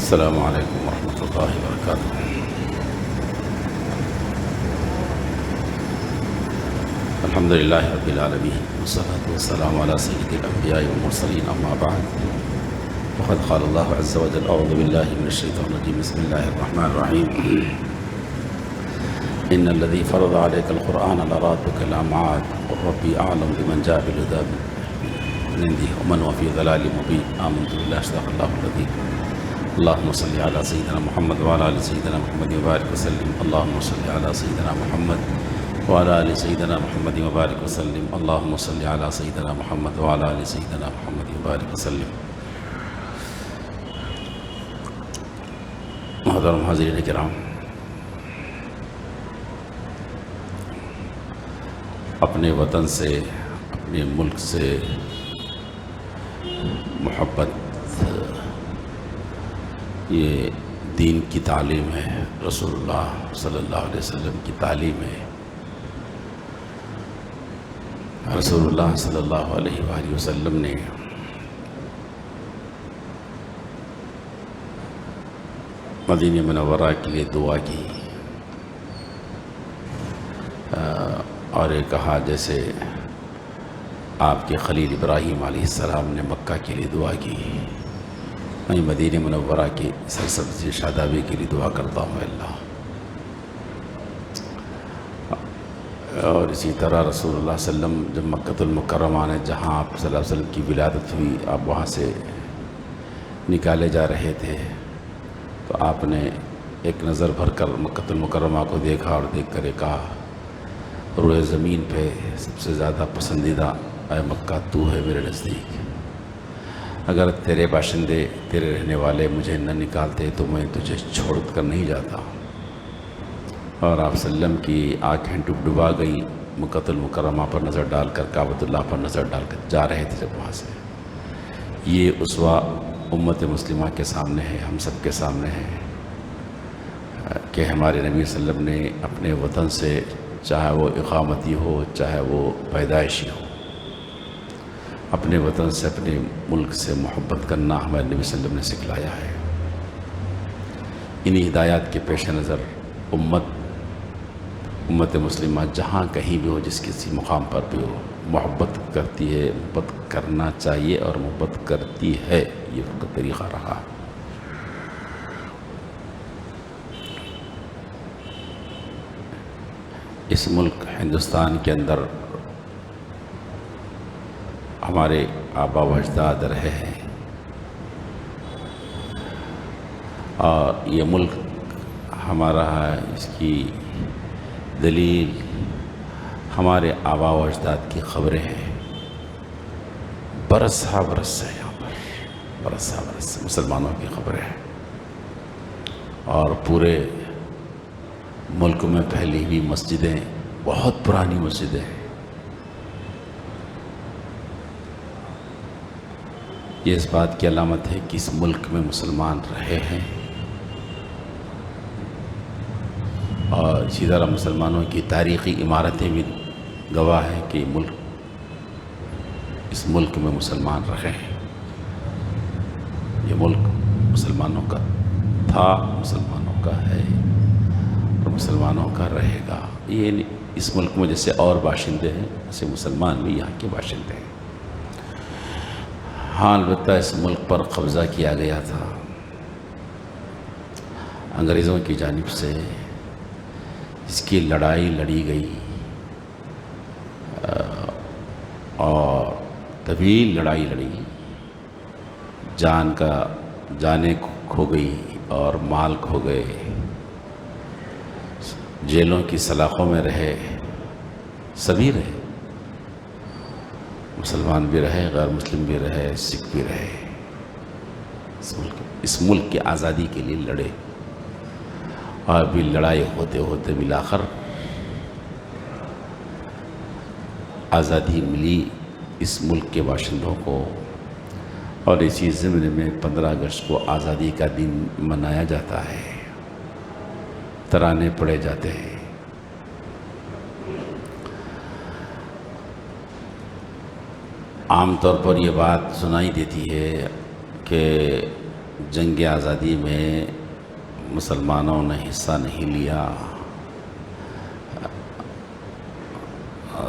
السلام علیکم ورحمۃ اللہ وبرکاتہ۔ الحمد للہ رب العالمین والصلاة والسلام علی سید الانبیاء والمرسلین، اما بعد فقد قال اللہ عز وجل اعوذ باللہ من الشیطان الرجیم، بسم اللہ الرحمن الرحیم۔ ان الذی فرض علیک القرآن لرادک الی معاد قل ربی اعلم بمن جاء بالہدی من عندہ ومن هو فی ضلال مبین آمنت باللہ صدق اللہ العظیم۔ اللهم صل على سيدنا محمد وعلى آل سيدنا محمد وبارك وسلم۔ اللهم صل على سيدنا محمد وعلى آل سيدنا محمد وبارك وسلم۔ اللهم صل على سيدنا محمد وعلى آل سيدنا محمد وبارك وسلم۔ محترم حاضرین کرام، اپنے وطن سے، اپنے ملک سے محبت یہ دین کی تعلیم ہے، رسول اللہ صلی اللہ علیہ وسلم کی تعلیم ہے۔ رسول اللہ صلی اللہ علیہ وآلہ وسلم نے مدینہ منورہ کے لیے دعا کی اور یہ کہا جیسے آپ کے خلیل ابراہیم علیہ السلام نے مکہ کے لیے دعا کی، میں مدینہ منورہ کی سرسبزی شادابی کے لیے دعا کرتا ہوں اللہ۔ اور اسی طرح رسول اللہ صلی اللہ علیہ وسلم جب مکۃ المکرمہ نے، جہاں آپ صلی اللہ علیہ وسلم کی ولادت ہوئی، آپ وہاں سے نکالے جا رہے تھے تو آپ نے ایک نظر بھر کر مکۃ المکرمہ کو دیکھا اور دیکھ کر یہ کہا، روئے زمین پہ سب سے زیادہ پسندیدہ اے مکہ تو ہے میرے نزدیک، اگر تیرے باشندے، تیرے رہنے والے مجھے نہ نکالتے تو میں تجھے چھوڑ کر نہیں جاتا۔ اور آپ صلی اللہ علیہ وسلم کی آنکھیں ڈبڈبا گئی، مکۃ المکرمہ پر نظر ڈال کر، کعبۃ اللہ پر نظر ڈال کر جا رہے تھے جب وہاں سے۔ یہ اسوہ امت مسلمہ کے سامنے ہے، ہم سب کے سامنے ہے کہ ہمارے نبی صلی اللہ علیہ وسلم نے اپنے وطن سے، چاہے وہ اقامتی ہو چاہے وہ پیدائشی ہو، اپنے وطن سے، اپنے ملک سے محبت کرنا ہمارے نبی صلی اللہ علیہ وسلم نے سکھلایا ہے۔ انہی ہدایات کے پیش نظر امت مسلمہ جہاں کہیں بھی ہو، جس کسی مقام پر بھی ہو، محبت کرتی ہے، محبت کرنا چاہیے اور محبت کرتی ہے، یہ ان کا طریقہ رہا۔ اس ملک ہندوستان کے اندر ہمارے آبا و اجداد رہے ہیں اور یہ ملک ہمارا ہے، اس کی دلیل ہمارے آبا و اجداد کی خبریں ہیں۔ برس ہا برس سے یہاں پر، برس ہا برس سے مسلمانوں کی خبریں ہیں اور پورے ملک میں پھیلی ہوئی مسجدیں، بہت پرانی مسجدیں ہیں۔ یہ اس بات کی علامت ہے کہ اس ملک میں مسلمان رہے ہیں اور اسی طرح مسلمانوں کی تاریخی عمارتیں بھی گواہ ہیں کہ اس ملک میں مسلمان رہے ہیں۔ یہ ملک مسلمانوں کا تھا، مسلمانوں کا ہے اور مسلمانوں کا رہے گا۔ یہ اس ملک میں جیسے اور باشندے ہیں، ایسے مسلمان بھی یہاں کے باشندے ہیں۔ ہاں، البتہ اس ملک پر قبضہ کیا گیا تھا انگریزوں کی جانب سے، اس کی لڑائی لڑی گئی اور طویل لڑائی لڑی، جانیں کھو گئی اور مال کھو گئے، جیلوں کی سلاخوں میں رہے، سبھی رہے، مسلمان بھی رہے، غیر مسلم بھی رہے، سکھ بھی رہے، اس ملک کی آزادی کے لیے لڑے اور بھی لڑائی ہوتے ہوتے بالآخر آزادی ملی اس ملک کے باشندوں کو۔ اور اسی ضمن میں 15 اگست کو آزادی کا دن منایا جاتا ہے، ترانے پڑھے جاتے ہیں۔ عام طور پر یہ بات سنائی دیتی ہے کہ جنگ آزادی میں مسلمانوں نے حصہ نہیں لیا،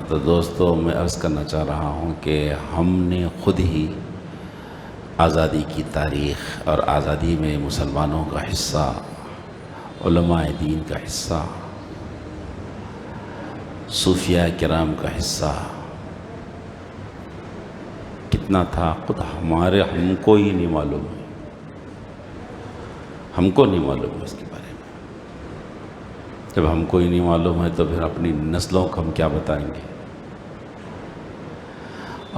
تو دوستو میں عرض کرنا چاہ رہا ہوں کہ ہم نے خود ہی آزادی کی تاریخ اور آزادی میں مسلمانوں کا حصہ، علماء دین کا حصہ، صوفیاء کرام کا حصہ کتنا تھا خود ہم کو ہی نہیں معلوم ہے، ہم کو نہیں معلوم ہے اس کے بارے میں۔ جب ہم کو ہی نہیں معلوم ہے تو پھر اپنی نسلوں کو ہم کیا بتائیں گے؟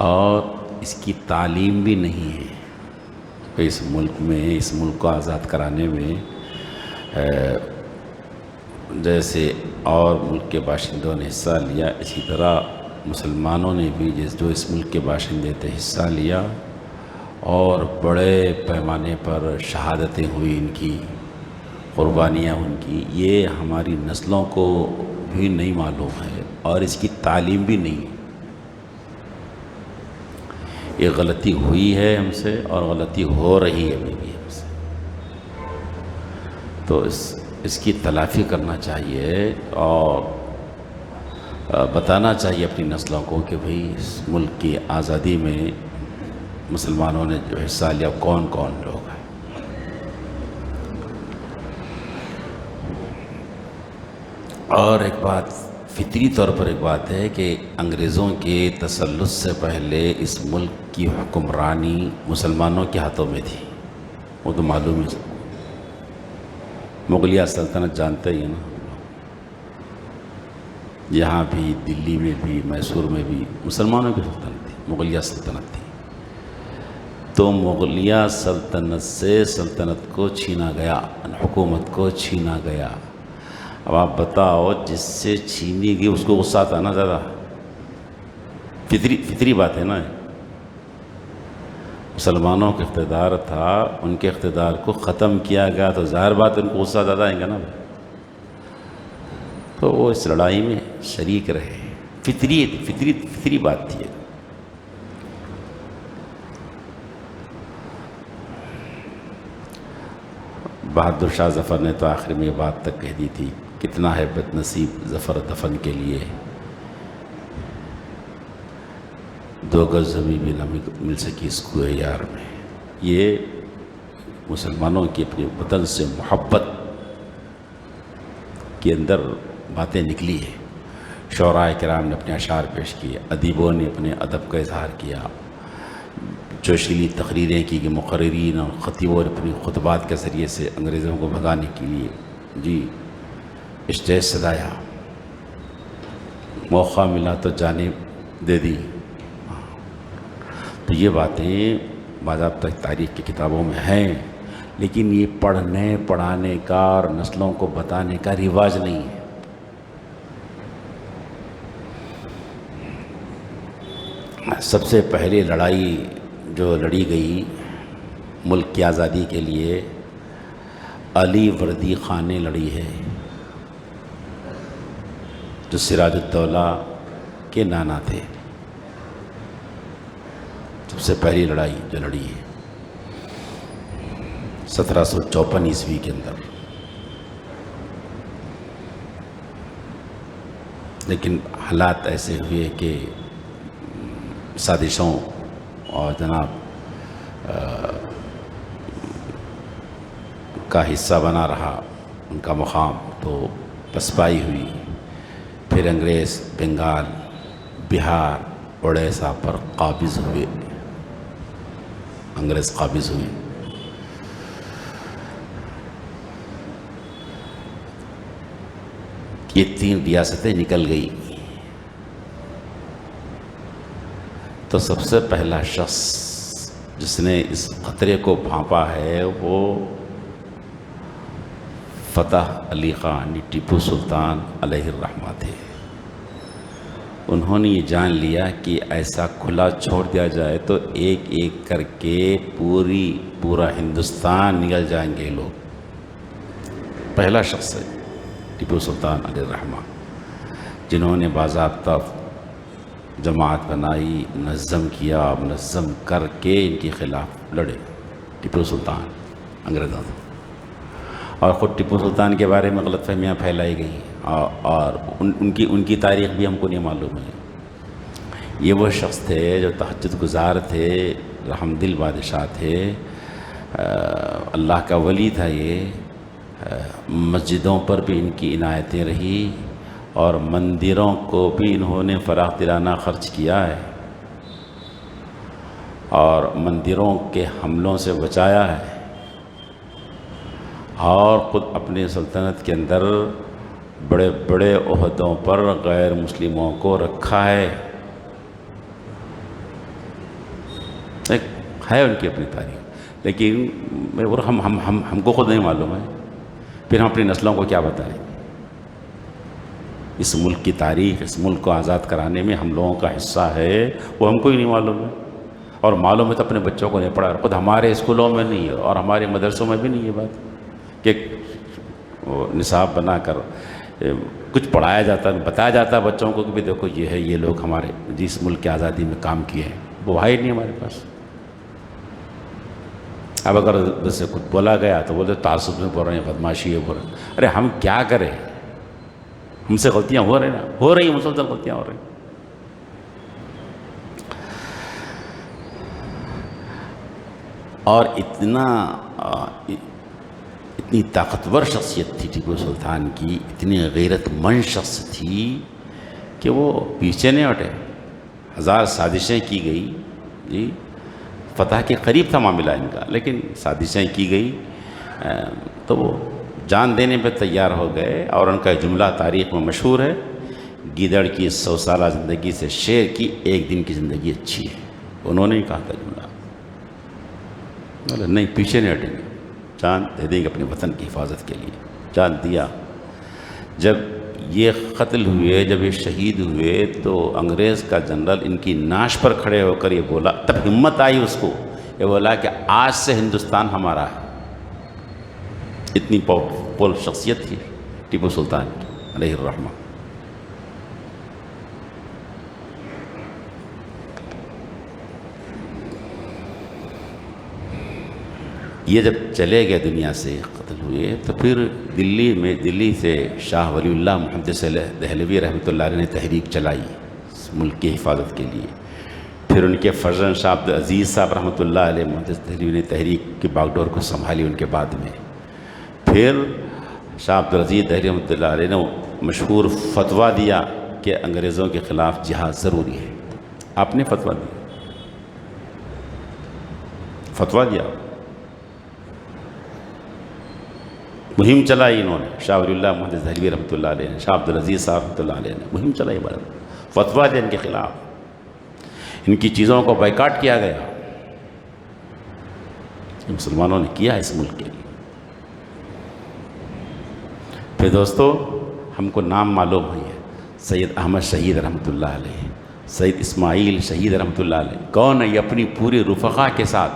اور اس کی تعلیم بھی نہیں ہے کہ اس ملک کو آزاد کرانے میں جیسے اور ملک کے باشندوں نے حصہ لیا، اسی طرح مسلمانوں نے بھی جو اس ملک کے باشندے تھے حصہ لیا، اور بڑے پیمانے پر شہادتیں ہوئی، ان کی قربانیاں ان کی، یہ ہماری نسلوں کو بھی نہیں معلوم ہے اور اس کی تعلیم بھی نہیں ہے۔ یہ غلطی ہوئی ہے ہم سے اور غلطی ہو رہی ہے ابھی بھی ہم سے، تو اس کی تلافی کرنا چاہیے اور بتانا چاہیے اپنی نسلوں کو کہ بھئی اس ملک کی آزادی میں مسلمانوں نے جو حصہ لیا کون کون لوگ ہیں۔ اور ایک بات فطری طور پر ایک بات ہے کہ انگریزوں کے تسلط سے پہلے اس ملک کی حکمرانی مسلمانوں کے ہاتھوں میں تھی، وہ تو معلوم ہے سب کو۔ مغلیہ سلطنت جانتے ہی ہیں نا، یہاں بھی دلی میں بھی میسور میں بھی مسلمانوں کی سلطنت تھی، مغلیہ سلطنت تھی۔ تو مغلیہ سلطنت سے سلطنت کو چھینا گیا، حکومت کو چھینا گیا۔ اب آپ بتاؤ جس سے چھینی گئی اس کو غصہ آتا نا زیادہ، فطری بات ہے نا۔ مسلمانوں کا اقتدار تھا، ان کے اقتدار کو ختم کیا گیا تو ظاہر بات ان کو غصہ زیادہ آئیں گا نا، تو وہ اس لڑائی میں شریک رہے، فطری بات تھی۔ بہادر شاہ ظفر نے تو آخر میں یہ بات تک کہہ دی تھی، کتنا ہے بد نصیب ظفر دفن کے لیے، 2 گز زمین بھی نہ مل سکی اس کوہ یار میں۔ یہ مسلمانوں کی اپنے وطن سے محبت کے اندر باتیں نکلی ہے۔ شعراء کرام نے اپنے اشعار پیش کیے، ادیبوں نے اپنے ادب کا اظہار کیا، جوشیلی تقریریں کی کہ مقررین اور خطیبوں نے اپنی خطبات کے ذریعے سے انگریزوں کو بھگانے کے لیے اسٹیج سجایا، موقع ملا تو جانب دے دی۔ تو یہ باتیں باضابطہ تاریخ کی کتابوں میں ہیں، لیکن یہ پڑھنے پڑھانے کا اور نسلوں کو بتانے کا رواج نہیں ہے۔ سب سے پہلے لڑائی جو لڑی گئی ملک کی آزادی کے لیے علی وردی خان نے لڑی ہے، جو سراج الدولہ کے نانا تھے۔ سب سے پہلی لڑائی جو لڑی ہے 1754 عیسوی کے اندر، لیکن حالات ایسے ہوئے کہ سازشوں اور جناب کا حصہ بنا رہا ان کا مقام، تو پسپائی ہوئی۔ پھر انگریز بنگال، بہار، اڑیسہ پر قابض ہوئے، انگریز قابض ہوئے۔ یہ 3 ریاستیں نکل گئی۔ تو سب سے پہلا شخص جس نے اس خطرے کو بھانپا ہے وہ فتح علی خان ٹیپو سلطان علیہ الرحمہ تھے۔ انہوں نے یہ جان لیا کہ ایسا کھلا چھوڑ دیا جائے تو ایک ایک کر کے پورا ہندوستان نگل جائیں گے لوگ۔ پہلا شخص ہے ٹیپو سلطان علیہ الرحمہ، جنہوں نے باضابطہ جماعت بنائی، منظم کیا، منظم کر کے ان کے خلاف لڑے۔ ٹیپو سلطان انگریزوں سے، اور خود ٹیپو سلطان کے بارے میں غلط فہمیاں پھیلائی گئی، اور ان کی تاریخ بھی ہم کو نہیں معلوم ہے۔ یہ وہ شخص تھے جو تہجد گزار تھے، رحم دل بادشاہ تھے، اللہ کا ولی تھا یہ۔ مسجدوں پر بھی ان کی عنایتیں رہی، اور مندروں کو بھی انہوں نے فراخ دلانہ خرچ کیا ہے، اور مندروں کے حملوں سے بچایا ہے، اور خود اپنی سلطنت کے اندر بڑے بڑے عہدوں پر غیر مسلموں کو رکھا ہے۔ ایک ہے ان کی اپنی تاریخ، لیکن ہم کو خود نہیں معلوم ہے، پھر ہم اپنی نسلوں کو کیا بتائیں؟ اس ملک کی تاریخ، اس ملک کو آزاد کرانے میں ہم لوگوں کا حصہ ہے، وہ ہم کو ہی نہیں معلوم ہے، اور معلوم ہے تو اپنے بچوں کو نہیں پڑھا، خود ہمارے اسکولوں میں نہیں ہے اور ہمارے مدرسوں میں بھی نہیں ہے بات کہ نصاب بنا کر کچھ پڑھایا جاتا ہے، بتایا جاتا ہے بچوں کو کہ بھی دیکھو یہ ہے، یہ لوگ ہمارے جس ملک کی آزادی میں کام کیے ہیں، وہ ہے ہی نہیں ہمارے پاس۔ اب اگر جیسے کچھ بولا گیا تو بولتے تعصب میں بول رہے ہیں، بدماشی ہے بول رہے ہیں۔ ارے ہم کیا کریں؟ ہم سے غلطیاں ہو رہی نا، ہو رہی ہیں، مسلسل غلطیاں ہو رہی ہیں۔ اور اتنی طاقتور شخصیت تھی ٹیپو سلطان کی، اتنی غیرت مند شخص تھی کہ وہ پیچھے نہیں ہٹے، 1000 سازشیں کی گئی، جی فتح کے قریب تھا معاملہ ان کا، لیکن سازشیں کی گئی تو وہ جان دینے پہ تیار ہو گئے۔ اور ان کا جملہ تاریخ میں مشہور ہے، گیدڑ کی 100 سالہ زندگی سے شیر کی 1 دن کی زندگی اچھی ہے۔ انہوں نے ہی کہا تھا جملہ، نہیں پیچھے نہیں ہٹیں گے، جان دے دیں گے اپنے وطن کی حفاظت کے لیے، جان دیا۔ جب یہ قتل ہوئے، جب یہ شہید ہوئے، تو انگریز کا جنرل ان کی ناش پر کھڑے ہو کر یہ بولا، تب ہمت آئی اس کو، یہ بولا کہ آج سے ہندوستان ہمارا ہے۔ اتنی پاورفل شخصیت تھی ٹیپو سلطان کی علیہ الرحمہ۔ یہ جب چلے گئے دنیا سے، قتل ہوئے، تو پھر دلی سے شاہ ولی اللہ محدث دہلوی رحمۃ اللہ علیہ نے تحریک چلائی اس ملک کی حفاظت کے لیے۔ پھر ان کے فرزند شاہ عبدالعزیز صاحب رحمۃ اللہ علیہ محدث دہلوی نے تحریک کی باغ ڈور کو سنبھالی ان کے بعد میں۔ پھر شاہ عبدالعزیز دہلوی رحمۃ اللہ علیہ نے مشہور فتویٰ دیا کہ انگریزوں کے خلاف جہاد ضروری ہے۔ آپ نے فتویٰ دیا، مہم چلائی انہوں نے، شاہ ولی اللہ محدث دہلوی رحمۃ اللہ علیہ نے، شاہ عبدالعزیز صاحب رحمۃ اللہ علیہ نے مہم چلائی، فتویٰ دیا ان کے خلاف، ان کی چیزوں کو بائیکاٹ کیا گیا۔ مسلمانوں نے کیا اس ملک کے لیے۔ پھر دوستو ہم کو نام معلوم ہے، سید احمد شہید رحمۃ اللہ علیہ، سید اسماعیل شہید رحمۃ اللہ علیہ، کون ہے یہ؟ اپنی پوری رفقا کے ساتھ،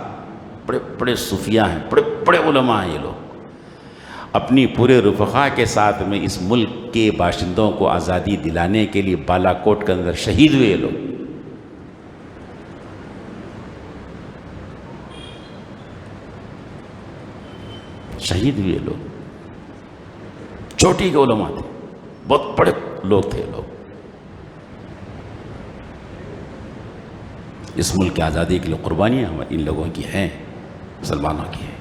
بڑے بڑے صوفیاء ہیں، بڑے بڑے علماء ہیں یہ لوگ، اپنی پورے رفقا کے ساتھ میں اس ملک کے باشندوں کو آزادی دلانے کے لیے بالا کوٹ کے اندر شہید ہوئے لوگ۔ شہید ہوئے لوگ، چوٹی کے علماء تھے، بہت بڑے لوگ تھے لوگ، اس ملک کی آزادی کے لیے قربانیاں ان لوگوں کی ہیں، مسلمانوں کی ہیں۔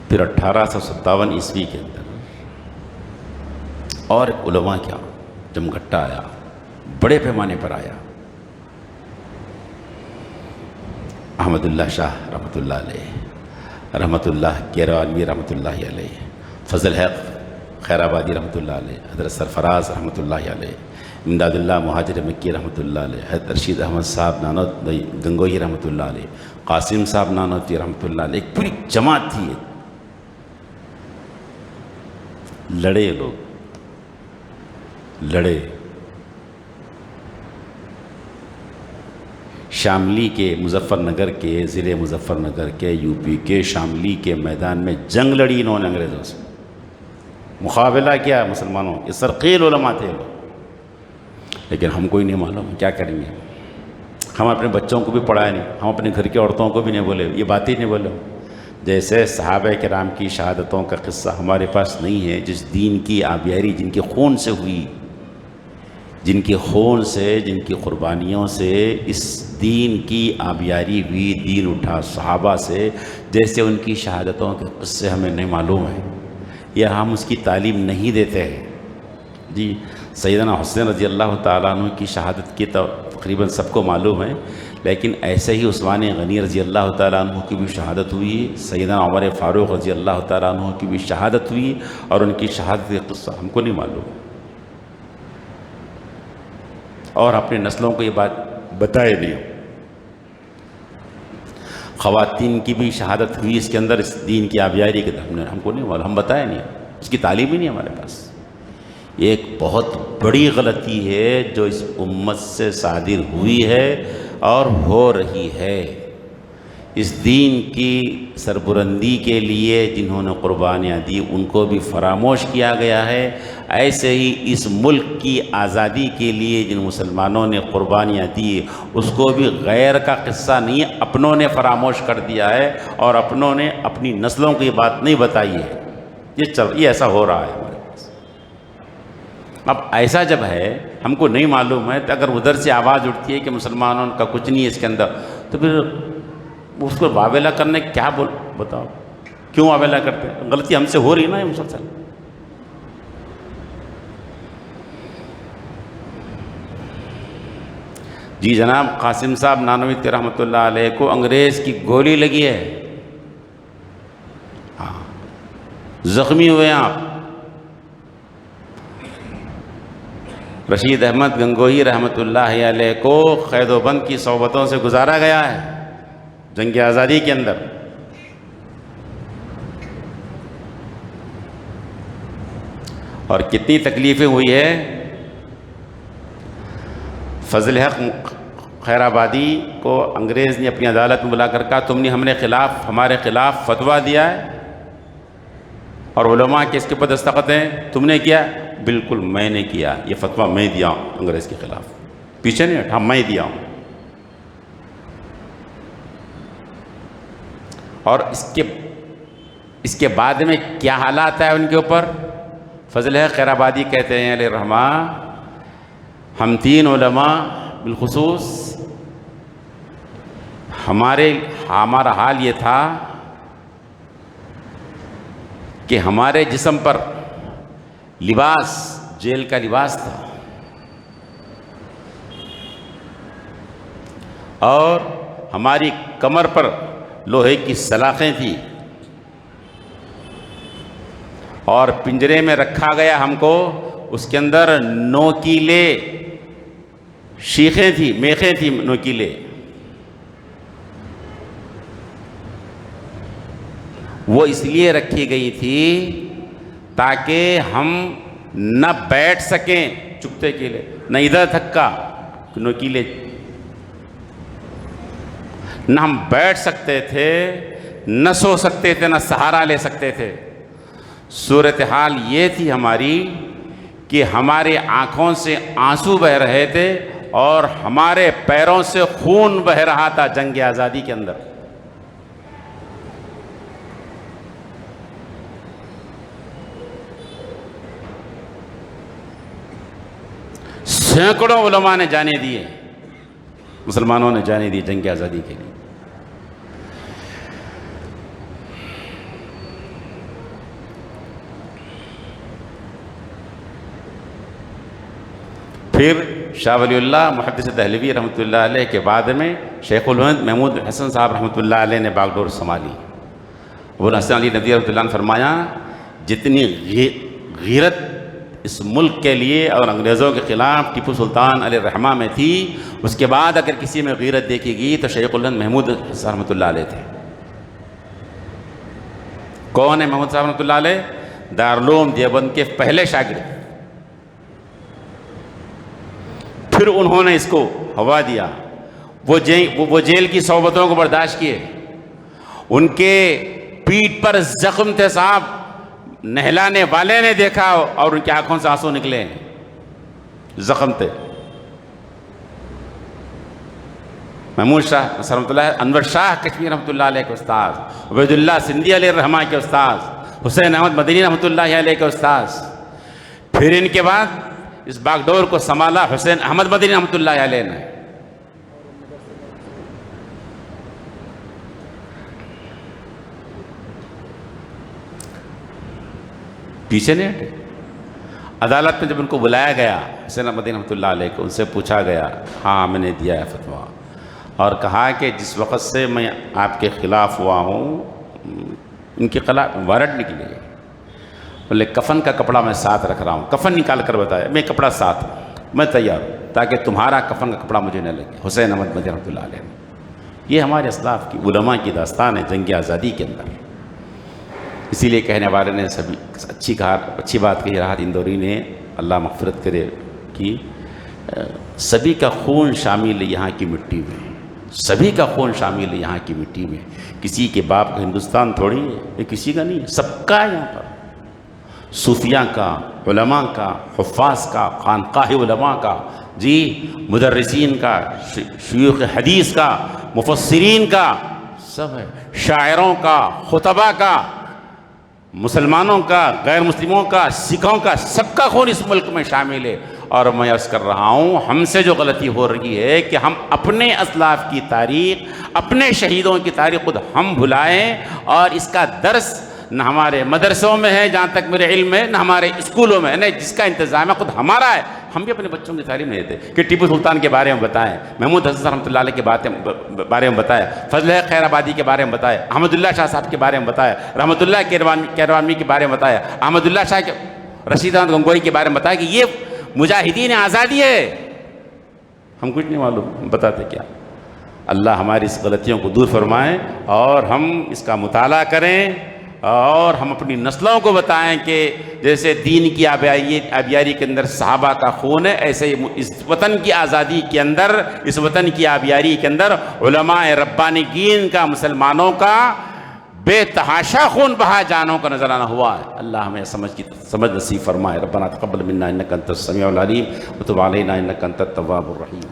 پھر 1857 عیسوی کے اندر اور ایک علماء کیا جمگھٹا آیا، بڑے پیمانے پر آیا۔ احمد اللہ شاہ رحمۃ اللہ علیہ، رحمۃ اللہ کیروانوی رحمۃ اللہ علیہ، فضل حق خیر آبادی رحمۃ اللہ علیہ، حضرت سرفراز رحمۃ اللہ علیہ، امداد اللہ مہاجر مکی رحمۃ اللہ علیہ، حضرت رشید احمد صاحب نانوتوی گنگوئی رحمۃ اللہ علیہ، قاسم صاحب نانوتوی رحمۃ اللہ علیہ، ایک پوری جماعت تھی۔ لڑے لوگ، لڑے، شاملی کے مظفر نگر کے، ضلع مظفر نگر کے، یو پی کے شاملی کے میدان میں جنگ لڑی انہوں نے انگریزوں سے، مقابلہ کیا مسلمانوں، یہ سرقیل علماء تھے لوگ، لیکن ہم کو ہی نہیں معلوم، کیا کریں گے؟ ہم اپنے بچوں کو بھی پڑھائے نہیں، ہم اپنے گھر کی عورتوں کو بھی نہیں بولے، یہ بات ہی نہیں بولے۔ جیسے صحابہ کرام کی شہادتوں کا قصہ ہمارے پاس نہیں ہے، جس دین کی آبیاری جن کے خون سے ہوئی، جن کے خون سے، جن کی قربانیوں سے اس دین کی آبیاری ہوئی، دین اٹھا صحابہ سے، جیسے ان کی شہادتوں کے قصے ہمیں نہیں معلوم ہیں یا ہم اس کی تعلیم نہیں دیتے ہیں۔ جی سیدنا حسین رضی اللہ تعالیٰ عنہ کی شہادت کی تو تقریباً سب کو معلوم ہے، لیکن ایسے ہی عثمان غنی رضی اللہ تعالیٰ عنہ کی بھی شہادت ہوئی، سیدنا عمر فاروق رضی اللہ تعالیٰ عنہ کی بھی شہادت ہوئی، اور ان کی شہادت کا قصہ ہم کو نہیں معلوم، اور اپنے نسلوں کو یہ بات بتائے نہیں۔ خواتین کی بھی شہادت ہوئی اس کے اندر، اس دین کی آبیاری کے ہم کو نہیں معلوم، ہم بتائے نہیں، اس کی تعلیم ہی نہیں ہمارے پاس۔ یہ ایک بہت بڑی غلطی ہے جو اس امت سے صادر ہوئی ہے اور ہو رہی ہے۔ اس دین کی سربلندی کے لیے جنہوں نے قربانیاں دی ان کو بھی فراموش کیا گیا ہے، ایسے ہی اس ملک کی آزادی کے لیے جن مسلمانوں نے قربانیاں دی اس کو بھی غیر کا قصہ نہیں، اپنوں نے فراموش کر دیا ہے، اور اپنوں نے اپنی نسلوں کو یہ بات نہیں بتائی ہے۔ یہ ایسا ہو رہا ہے ہمارے پاس۔ اب ایسا جب ہے ہم کو نہیں معلوم ہے، تو اگر ادھر سے آواز اٹھتی ہے کہ مسلمانوں کا کچھ نہیں ہے اس کے اندر، تو پھر اس کو واویلا کرنے کیا بتاؤ، کیوں واویلا کرتے ہیں؟ غلطی ہم سے ہو رہی ہے نا یہ مسلسل۔ جی جناب قاسم صاحب نانوی کے رحمۃ اللہ علیہ کو انگریز کی گولی لگی ہے، ہاں زخمی ہوئے ہیں آپ۔ رشید احمد گنگوہی رحمۃ اللہ علیہ کو قید و بند کی صحبتوں سے گزارا گیا ہے جنگ آزادی کے اندر۔ اور کتنی تکلیفیں ہوئی ہے۔ فضل حق خیر آبادی کو انگریز نے اپنی عدالت میں بلا کر کہا تم نے ہمارے خلاف فتویٰ دیا ہے اور علماء کے اس کے اوپر دستخط ہیں، تم نے کیا؟ بالکل میں نے کیا، یہ فتویٰ میں دیا ہوں انگریز کے خلاف، پیچھے نہیں ہٹا، میں دیا ہوں۔ اور اس کے بعد میں کیا حالات ہے ان کے اوپر؟ فضل حق خیر آبادی کہتے ہیں علیہ الرحمہ، ہم تین علماء بالخصوص ہمارا حال یہ تھا کہ ہمارے جسم پر لباس جیل کا لباس تھا، اور ہماری کمر پر لوہے کی سلاخیں تھیں، اور پنجرے میں رکھا گیا ہم کو، اس کے اندر نوکیلے شیخیں تھیں، میخیں تھیں نوکیلے، وہ اس لیے رکھی گئی تھی تاکہ ہم نہ بیٹھ سکیں چکتے کے لیے، نہ ادھر دھکا نوکیلے، نہ ہم بیٹھ سکتے تھے، نہ سو سکتے تھے، نہ سہارا لے سکتے تھے۔ صورتحال یہ تھی ہماری کہ ہماری آنکھوں سے آنسو بہ رہے تھے اور ہمارے پیروں سے خون بہ رہا تھا جنگ آزادی کے اندر۔ سینکڑوں علماء نے جانے دیے، مسلمانوں نے جانے دی جنگ آزادی کے لیے۔ پھر شاہ ولی اللہ محدث دہلوی رحمۃ اللہ علیہ کے بعد میں شیخ الہند محمود حسن صاحب رحمۃ اللہ علیہ نے باغ ڈور سنبھالی۔ ابو الحسن علی ندوی رحمۃ اللہ نے فرمایا جتنی غیرت اس ملک کے لیے اور انگریزوں کے خلاف ٹیپو سلطان علیہ الرحمہ میں تھی، اس کے بعد اگر کسی میں غیرت دیکھی گئی تو شیخ الہند محمود حسن رحمۃ اللہ علیہ تھے۔ کون ہے محمود صاحب رحمۃ اللہ علیہ؟ دارالعلوم دیوبند کے پہلے شاگرد۔ پھر انہوں نے اس کو ہوا دیا، وہ جیل کی صحبتوں کو برداشت کیے، ان کے پیٹھ پر زخم تھے صاحب، نہلانے والے نے دیکھا اور ان کی آنکھوں سے آنسو نکلے، زخم تھے، محمود شاہ نصر رحمۃ اللہ، انور شاہ کشمیر رحمۃ اللہ علیہ کے استاذ، عبید اللہ سندھی علیہ الرحمٰ کے استاذ، حسین احمد مدنی رحمۃ اللہ علیہ کے استاذ. پھر ان کے بعد اس باغ ڈور کو سنبھالا حسین احمد مدنی رحمۃ اللہ علیہ نے. پیچھے نہیں ہٹے. عدالت میں جب ان کو بلایا گیا حسین احمد مدنی رحمۃ اللہ علیہ کو، ان سے پوچھا گیا، ہاں میں نے دیا ہے فتویٰ، اور کہا کہ جس وقت سے میں آپ کے خلاف ہوا ہوں، ان کے خلاف وارنٹ نکلے. بولے کفن کا کپڑا میں ساتھ رکھ رہا ہوں. کفن نکال کر بتایا، میں کپڑا ساتھ ہوں، میں تیار ہوں تاکہ تمہارا کفن کا کپڑا مجھے نہ لگے. حسین احمد مدنی رحمۃ اللہ علیہ. یہ ہمارے اسلاف کی علماء کی داستان ہے جنگ آزادی کے اندر. اسی لیے کہنے والے نے سبھی اچھی بات کہی، راحت اندوری نے، اللہ مغفرت کرے، کہ سبھی کا خون شامل ہے یہاں کی مٹی میں، سبھی کا خون شامل ہے یہاں کی مٹی میں. کسی کے باپ کا ہندوستان تھوڑی ہے، یہ کسی کا نہیں ہے، سب کا ہے یہاں پر. صوفیاء کا، علماء کا، حفاظ کا، خانقاہ علماء کا، جی مدرسین کا، شیوخ حدیث کا، مفسرین کا، سب ہے. شاعروں کا، خطبہ کا، مسلمانوں کا، غیر مسلموں کا، سکھوں کا، سب کا خون اس ملک میں شامل ہے. اور میں عرض کر رہا ہوں، ہم سے جو غلطی ہو رہی ہے کہ ہم اپنے اسلاف کی تاریخ، اپنے شہیدوں کی تاریخ خود ہم بھلائیں، اور اس کا درس نہ ہمارے مدرسوں میں ہے جہاں تک میرے علم ہے، نہ ہمارے اسکولوں میں ہے، نہ جس کا انتظام ہے خود ہمارا ہے. ہم بھی اپنے بچوں کی تعلیم نہیں دیتے کہ ٹیپو سلطان کے بارے میں بتائیں، محمود حسن رحمۃ اللہ علیہ کے بارے میں بتائیں، فضل حق خیر آبادی کے بارے میں بتائیں، احمد اللہ شاہ صاحب کے بارے میں بتائیں، رحمۃ اللہ کیروانوی کے بارے میں بتائیں، احمد اللہ شاہ کے، رشید احمد گنگوئی کے بارے میں بتائیں کہ یہ مجاہدین آزادی ہے. ہم کچھ نہیں معلوم، بتاتے کیا. اللہ ہماری اس غلطیوں کو دور فرمائے، اور ہم اس کا مطالعہ کریں، اور ہم اپنی نسلوں کو بتائیں کہ جیسے دین کی آبیاری کے اندر صحابہ کا خون ہے، ایسے ہی اس وطن کی آزادی کے اندر، اس وطن کی آبیاری کے اندر علماء ربانیین کا، مسلمانوں کا بے تحاشا خون بہا جانوں کا نظرانہ ہوا ہے. اللہ ہمیں سمجھ نصیب فرمائے. ربنا تقبل منا انک انت السمیع العلیم وتب علینا انک انت التواب الرحیم.